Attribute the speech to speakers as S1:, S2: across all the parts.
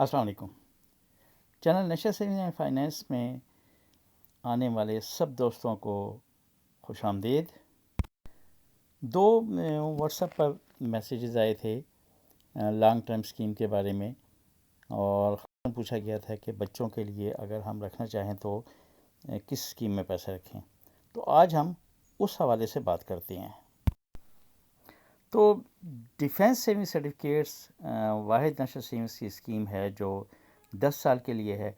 S1: السلام علیکم۔ Channel national saving and finance میں آنے والے سب دوستوں کو خوش آمدید۔ دو واٹس ایپ پر میسیجز آئے تھے لانگ ٹرم اسکیم کے بارے میں، اور پوچھا گیا تھا کہ بچوں کے لیے اگر ہم رکھنا چاہیں تو کس اسکیم میں پیسے رکھیں۔ تو آج ہم اس حوالے سے بات کرتے ہیں۔ تو ڈیفینس سیونگ سرٹیفکیٹس واحد نیشنل سیونگس کی اسکیم ہے جو 10 سال کے لیے ہے،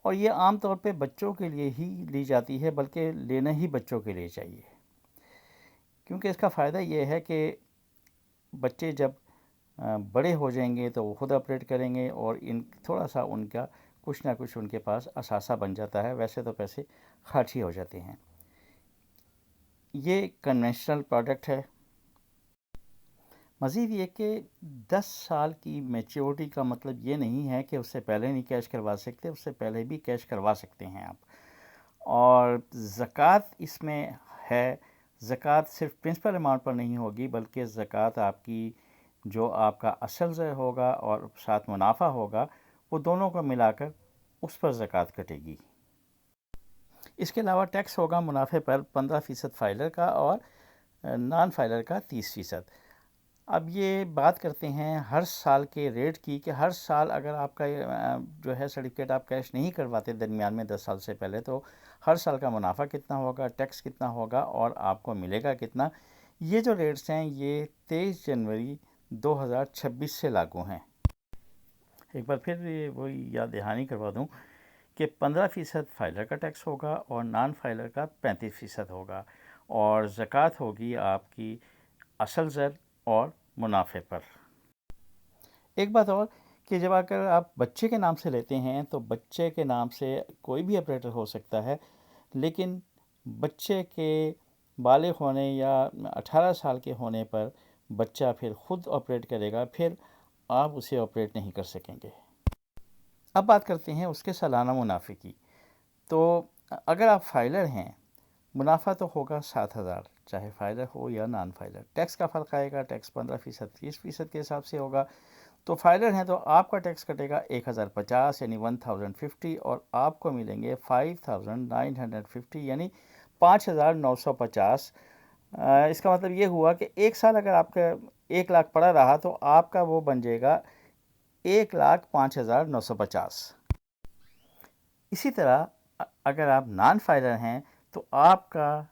S1: اور یہ عام طور پہ بچوں کے لیے ہی لی جاتی ہے، بلکہ لینا ہی بچوں کے لیے چاہیے، کیونکہ اس کا فائدہ یہ ہے کہ بچے جب بڑے ہو جائیں گے تو وہ خود آپریٹ کریں گے، اور تھوڑا سا ان کا کچھ نہ کچھ ان کے پاس اثاثہ بن جاتا ہے، ویسے تو پیسے خرچ ہی ہو جاتے ہیں۔ یہ کنونشنل پروڈکٹ ہے۔ مزید یہ کہ 10 سال کی میچیورٹی کا مطلب یہ نہیں ہے کہ اس سے پہلے نہیں کیش کروا سکتے، اس سے پہلے بھی کیش کروا سکتے ہیں آپ۔ اور زکوٰۃ اس میں ہے۔ زکوٰۃ صرف پرنسپل اماؤنٹ پر نہیں ہوگی، بلکہ زکوٰۃ آپ کی جو آپ کا اصل زر ہوگا اور ساتھ منافع ہوگا، وہ دونوں کو ملا کر اس پر زکوٰۃ کٹے گی۔ اس کے علاوہ ٹیکس ہوگا منافع پر 15% فائلر کا اور نان فائلر کا 30%۔ اب یہ بات کرتے ہیں ہر سال کے ریٹ کی، کہ ہر سال اگر آپ کا جو ہے سرٹیفکیٹ آپ کیش نہیں کرواتے درمیان میں 10 سال سے پہلے، تو ہر سال کا منافع کتنا ہوگا، ٹیکس کتنا ہوگا، اور آپ کو ملے گا کتنا۔ یہ جو ریٹس ہیں یہ 23 جنوری 2026 سے لاگو ہیں۔ ایک بار پھر وہی یاد دہانی کروا دوں کہ 15% فائلر کا ٹیکس ہوگا اور نان فائلر کا 35% ہوگا، اور زکوٰۃ ہوگی آپ کی اصل زر اور منافع پر۔ ایک بات اور کہ جب اگر آپ بچے کے نام سے لیتے ہیں تو بچے کے نام سے کوئی بھی آپریٹر ہو سکتا ہے، لیکن بچے کے بالغ ہونے یا 18 سال کے ہونے پر بچہ پھر خود آپریٹ کرے گا، پھر آپ اسے آپریٹ نہیں کر سکیں گے۔ اب بات کرتے ہیں اس کے سالانہ منافع کی۔ تو اگر آپ فائلر ہیں، منافع تو ہوگا 7,000، چاہے فائلر ہو یا نان فائلر۔ ٹیکس کا فرق آئے گا، ٹیکس 15% 30% کے حساب سے ہوگا۔ تو فائلر ہیں تو آپ کا ٹیکس کٹے گا 1,050 یعنی 1,050، اور آپ کو ملیں گے 5,950 یعنی 5,950۔ اس کا مطلب یہ ہوا کہ ایک سال اگر آپ کا 1 لاکھ پڑا رہا تو آپ کا وہ بن جائے گا 1,05,950۔ اسی طرح اگر آپ نان فائلر ہیں تو آپ کا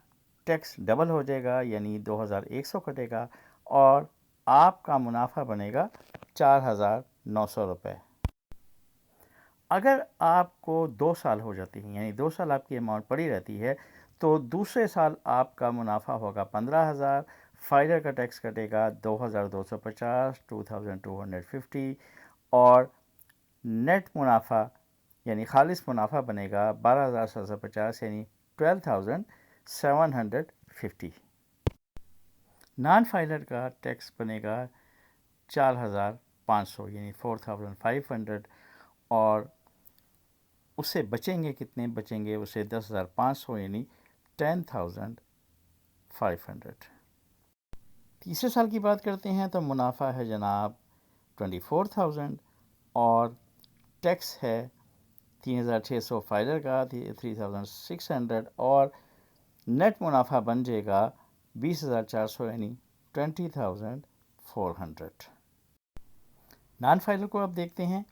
S1: ٹیکس ڈبل ہو جائے گا، یعنی 2,100 کٹے گا، اور آپ کا منافع بنے گا 4,900 روپے۔ اگر آپ کو 2 سال ہو جاتے ہیں، یعنی 2 سال آپ کی اماؤنٹ پڑی رہتی ہے، تو دوسرے سال آپ کا منافع ہوگا 15,000، فائلر کا ٹیکس کٹے گا 2,250 2,250، اور نیٹ منافع یعنی خالص منافع بنے گا 12,750 یعنی 12,750۔ نان فائلر کا ٹیکس بنے گا 4,500 یعنی 4,500، اور اسے بچیں گے کتنے؟ بچیں گے اسے 10,500 یعنی 10,500۔ تیسرے سال کی بات کرتے ہیں تو منافع ہے جناب 24,000، اور ٹیکس ہے 3,600 فائلر کا 3,600، اور نیٹ منافع بن جائے گا 20,400 یعنی 20,400۔ نان فائلر کو آپ دیکھتے ہیں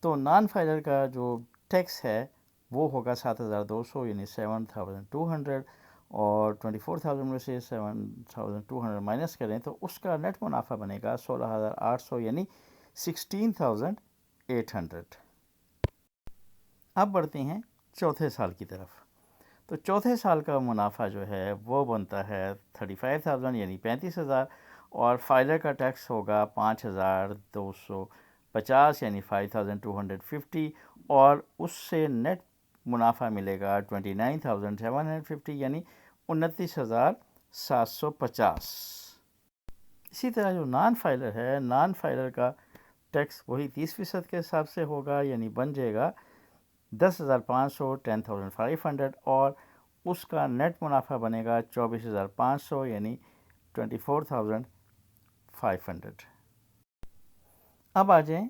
S1: تو نان فائلر کا جو ٹیکس ہے وہ ہوگا 7,200 یعنی 7,200، اور 24,000 میں سے 7,200 مائنس کریں تو اس کا نیٹ منافع بنے گا 16,800 یعنی 16,800۔ اب بڑھتے ہیں چوتھے سال کی طرف۔ تو چوتھے سال کا منافع جو ہے وہ بنتا ہے 35,000 یعنی 35,000، اور فائلر کا ٹیکس ہوگا 5,250 یعنی 5,250، اور اس سے نیٹ منافع ملے گا 29,750 یعنی 29,750۔ اسی طرح جو نان فائلر ہے، نان فائلر کا ٹیکس وہی 30% کے حساب سے ہوگا، یعنی بن جائے گا 10,500 10,500، اور اس کا نیٹ منافع بنے گا 24,500 یعنی 24,500۔ اب آ جائیں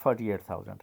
S1: 48,000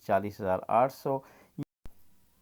S1: 40,800।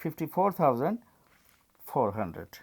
S1: 54,400।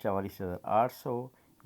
S1: 44,800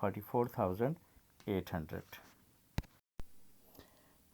S1: 44,800।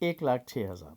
S1: 1,06,000,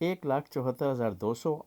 S1: 1,74,200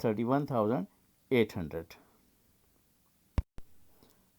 S1: 31,800।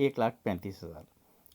S1: 1,35,000,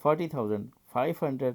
S1: 40,500,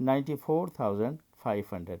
S1: 94,500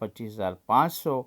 S1: 25,500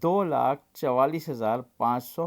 S1: 2,44,500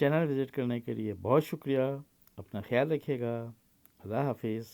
S1: چینل وزٹ کرنے کے لیے بہت شکریہ. اپنا خیال رکھیے گا. اللہ حافظ.